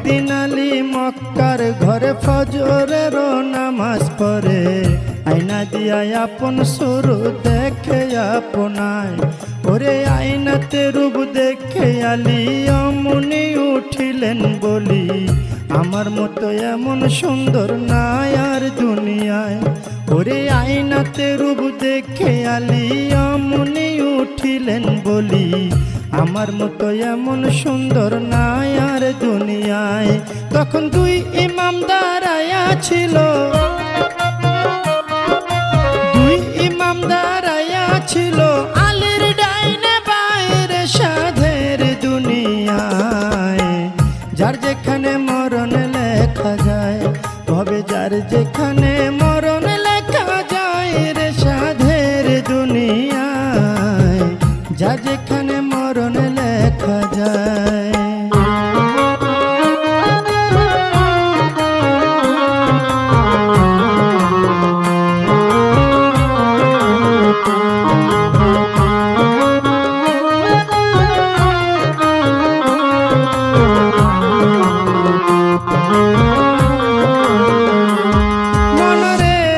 একদিন আলী মক্কার ঘরে ফজরের নামাজ পড়ে, আয়না দিয়া আপন শুরু দেখে আপনায়। ওরে আয়নাতে রূপ দেখে আলী অমনি উঠিলেন বলি, আমার মতো এমন সুন্দর নাই আর দুনিয়ায়। ওরে আয়নাতে রূপ দেখে আলী অমনি উঠিলেন বলি, আমার মতো এমন সুন্দর নাই আর দুনিয়ায়। তখন দুই ইমাম দাঁড়ায়া ছিল, দুই ইমাম দাঁড়ায়া ছিল, আলীর ডাইনে বাইরে সাধের দুনিয়ায়। যার যেখানে মরণ লেখা যায়, তবে যার যেখানে